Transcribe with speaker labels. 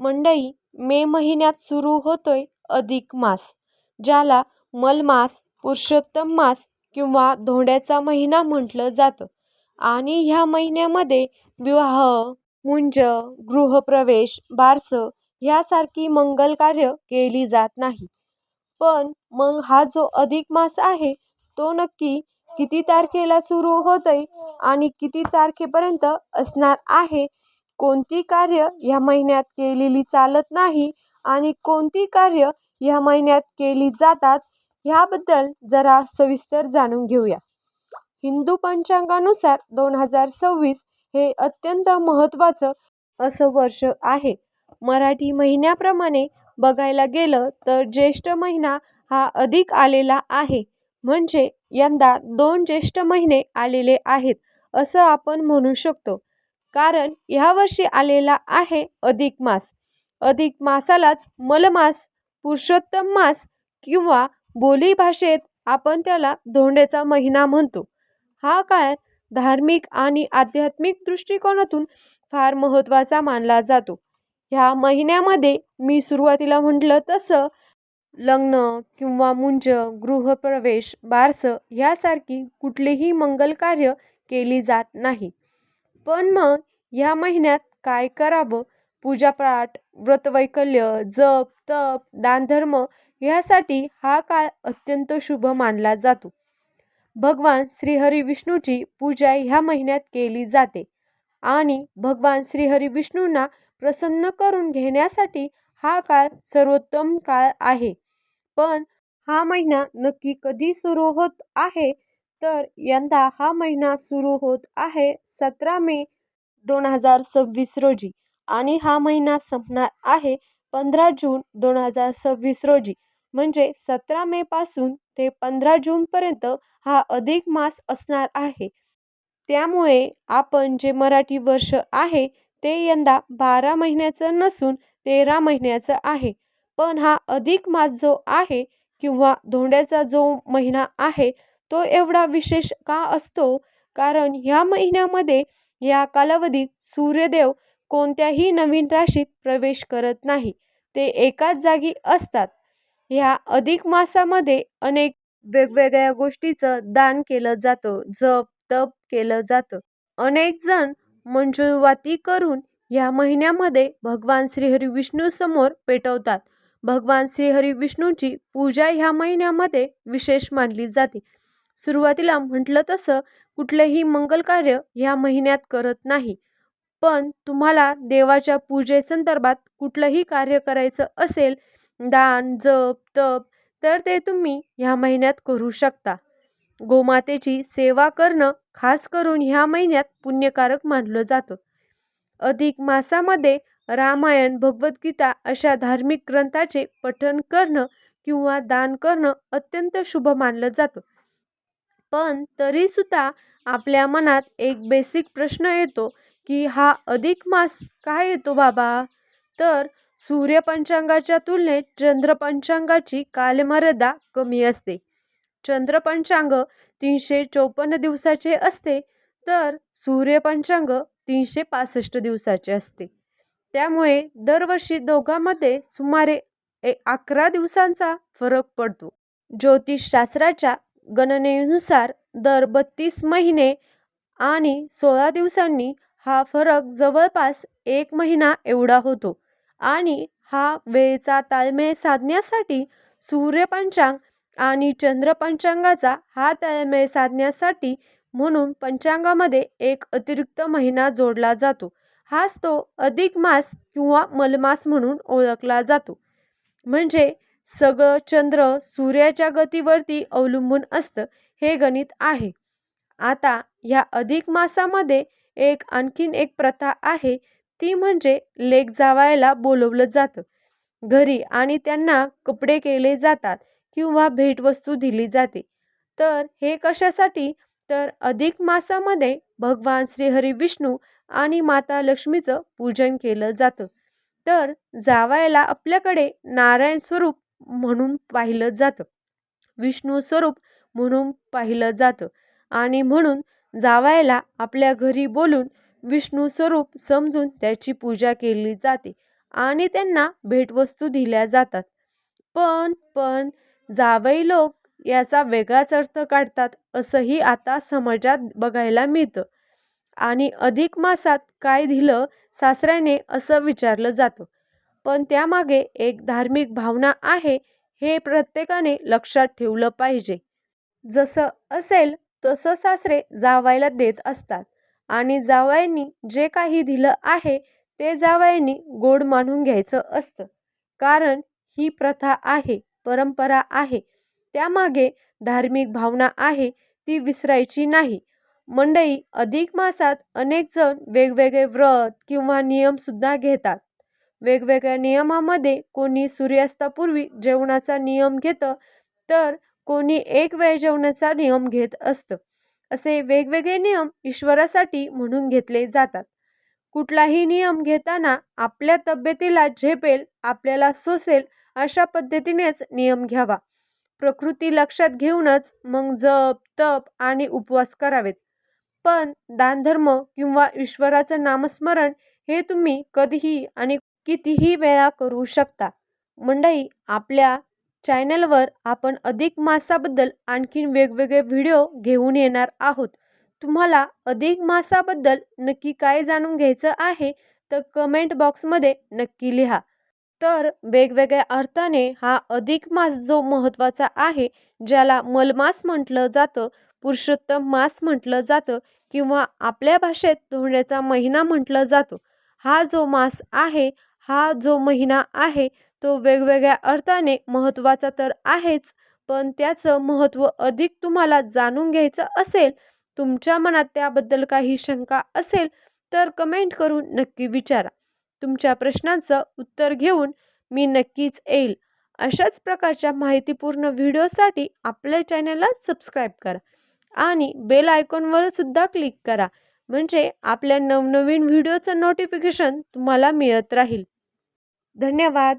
Speaker 1: मंडई मे महिन्यात सुरू होतोय अधिक मास, ज्याला मलमास, पुरुषोत्तम मास किंवा धोंड्याचा महिना म्हटलं जातं. आणि ह्या महिन्यामध्ये विवाह, मुंज, गृहप्रवेश, बारसं ह्यासारखी मंगल कार्य केली जात नाही. पण मग हा जो अधिक मास आहे तो नक्की किती तारखेला सुरू होतोय आणि किती तारखेपर्यंत असणार आहे, कोणती कार्य या महिन्यात केलेली चालत नाही आणि कोणती कार्य या महिन्यात केली जातात, ह्याबद्दल जरा सविस्तर जाणून घेऊया. हिंदू पंचांगानुसार 2026 हे अत्यंत महत्त्वाचं असं वर्ष आहे. मराठी महिन्याप्रमाणे बघायला गेलं तर ज्येष्ठ महिना हा अधिक आलेला आहे. म्हणजे यंदा 2 ज्येष्ठ महिने आलेले आहेत असं आपण म्हणू शकतो. कारण ह्यावर्षी आलेला आहे अधिक मास. अधिक मासालाच मलमास, पुरुषोत्तम मास किंवा बोलीभाषेत आपण त्याला धोंड्याचा महिना म्हणतो. हा काळ धार्मिक आणि आध्यात्मिक दृष्टिकोनातून फार महत्त्वाचा मानला जातो. ह्या महिन्यामध्ये मी सुरुवातीला म्हटलं तसं लग्न किंवा मुंज, गृहप्रवेश, बारसं ह्यासारखी कुठलीही मंगल कार्य केली जात नाही. पण मग ह्या महिन्यात काय करावं? पूजापाठ, व्रतवैकल्य, जप, तप, दानधर्म ह्यासाठी हा काळ अत्यंत शुभ मानला जातो. भगवान श्रीहरी विष्णूची पूजा ह्या महिन्यात केली जाते आणि भगवान श्रीहरी विष्णूंना प्रसन्न करून घेण्यासाठी हा काळ सर्वोत्तम काळ आहे. पण हा महिना नक्की कधी सुरू होत आहे, तर यंदा हा महिना सुरू होत आहे 17 मे 2026 रोजी आणि हा महिना संपणार आहे 15 जून 2026 रोजी. म्हणजे 17 मे पासून ते 15 जून पर्यंत हा अधिक मास असणार आहे. त्यामुळे आपण जे मराठी वर्ष आहे ते यंदा 12 महिन्याचं नसून 13 महिन्याचं आहे. पण हा अधिक मास जो आहे किंवा धोंड्याचा जो महिना आहे तो एवढा विशेष का असतो? कारण ह्या महिन्यामध्ये या कालावधीत सूर्यदेव कोणत्याही नवीन राशीत प्रवेश करत नाही, ते एकाच जागी असतात. ह्या अधिक मासामध्ये अनेक वेगवेगळ्या गोष्टीचं दान केलं जातं, जप तप केलं जातं. अनेक जण मंजुळवाती करून या महिन्यामध्ये भगवान श्रीहरी विष्णू समोर पेटवतात. भगवान श्रीहरी विष्णूची पूजा ह्या महिन्यामध्ये विशेष मानली जाते. सुरुवातीला म्हटलं तसं कुठलेही मंगल कार्य ह्या महिन्यात करत नाही. पण तुम्हाला देवाच्या पूजेसंदर्भात कुठलंही कार्य करायचं असेल, दान, जप, तप, तर ते तुम्ही ह्या महिन्यात करू शकता. गोमातेची सेवा करणं खास करून ह्या महिन्यात पुण्यकारक मानलं जातं. अधिक मासामध्ये रामायण, भगवद्गीता अशा धार्मिक ग्रंथाचे पठण करणं किंवा दान करणं अत्यंत शुभ मानलं जातं. पण तरीसुद्धा आपल्या मनात एक बेसिक प्रश्न येतो की हा अधिक मास काय येतो बाबा? तर सूर्यपंचांगाच्या तुलनेत चंद्रपंचांगाची कालमर्यादा कमी असते. चंद्रपंचांग 354 दिवसाचे असते तर सूर्यपंचांग 365 दिवसाचे असते. त्यामुळे दरवर्षी दोघांमध्ये सुमारे 11 दिवसांचा फरक पडतो. ज्योतिषशास्त्राच्या गणनेनुसार दर 32 महिने आणि 16 दिवसांनी हा फरक जवळपास 1 महिना एवढा होतो. आणि हा वेळेचा ताळमेळ साधण्यासाठी सूर्यपंचांग आणि चंद्रपंचांगाचा हा ताळमेळ साधण्यासाठी म्हणून पंचांगामध्ये एक अतिरिक्त महिना जोडला जातो. हाच तो अधिक मास किंवा मलमास म्हणून ओळखला जातो. म्हणजे सगळं चंद्र सूर्याच्या गतीवरती अवलंबून असतं, हे गणित आहे. आता ह्या अधिक मासामध्ये आणखीन एक प्रथा आहे, ती म्हणजे लेक जावयाला बोलवलं जातं घरी आणि त्यांना कपडे केले जातात किंवा भेटवस्तू दिली जाते. तर हे कशासाठी? तर अधिक मासामध्ये भगवान श्रीहरी विष्णू आणि माता लक्ष्मीचं पूजन केलं जातं. तर जावयाला आपल्याकडे नारायण स्वरूप म्हणून पाहिलं जातं, विष्णू स्वरूप म्हणून पाहिलं जातं आणि म्हणून जावयाला आपल्या घरी बोलून विष्णू स्वरूप समजून त्याची पूजा केली जाते आणि त्यांना भेटवस्तू दिल्या जातात. पण जावई लोक याचा वेगळाच अर्थ काढतात असंही आता समाजात बघायला मिळतं. आणि अधिक मासात काय दिलं सासऱ्याने असं विचारलं जातं. पण त्यामागे एक धार्मिक भावना आहे, हे प्रत्येकाने लक्षात ठेवलं पाहिजे. जसं असेल तसं सासरे जावयाला देत असतात आणि जावयांनी जे काही दिलं आहे ते जावयांनी गोड मानून घ्यायचं असतं. कारण ही प्रथा आहे, परंपरा आहे. त्यामागे धार्मिक भावना आहे, ती विसरायची नाही. मंडळी, अधिक मासात अनेक जण वेगवेगळे व्रत किंवा नियम सुद्धा घेतात. वेगवेगळ्या नियमामध्ये कोणी सूर्यास्तापूर्वी जेवणाचा नियम घेतं, तर कोणी एक वेळ जेवणाचा नियम घेत असतं. असे वेगवेगळे नियम ईश्वरासाठी म्हणून घेतले जातात. कुठलाही नियम घेताना आपल्या तब्येतीला झेपेल, आपल्याला सोसेल अशा पद्धतीनेच नियम घ्यावा. प्रकृती लक्षात घेऊनच मग जप, तप आणि उपवास करावेत. पण दानधर्म किंवा ईश्वराचं नामस्मरण हे तुम्ही कधीही आणि कितीही वेळा करू शकता. मंडळी, आपल्या चॅनलवर आपण अधिक मासाबद्दल आणखीन वेगवेगळे व्हिडिओ घेऊन येणार आहोत. तुम्हाला अधिक मासाबद्दल नक्की काय जाणून घ्यायचं आहे तर कमेंट बॉक्समध्ये नक्की लिहा. तर वेगवेगळ्या अर्थाने हा अधिक मास जो महत्त्वाचा आहे, ज्याला मलमास म्हटलं जातं, पुरुषोत्तम मास म्हटलं जातं किंवा आपल्या भाषेत धोंड्याचा महिना म्हटलं जातं, हा जो मास आहे, हा जो महिना आहे, तो वेगवेगळ्या अर्थाने महत्त्वाचा तर आहेच, पण त्याचं महत्त्व अधिक तुम्हाला जाणून घ्यायचं असेल, तुमच्या मनात त्याबद्दल काही शंका असेल तर कमेंट करून नक्की विचारा. तुमच्या प्रश्नांचं उत्तर घेऊन मी नक्कीच येईल. अशाच प्रकारच्या माहितीपूर्ण व्हिडिओसाठी आपल्या चॅनलला सबस्क्राईब करा आणि बेल आयकॉनवर सुद्धा क्लिक करा, म्हणजे आपल्या नवनवीन व्हिडिओचं नोटिफिकेशन तुम्हाला मिळत राहील. धन्यवाद.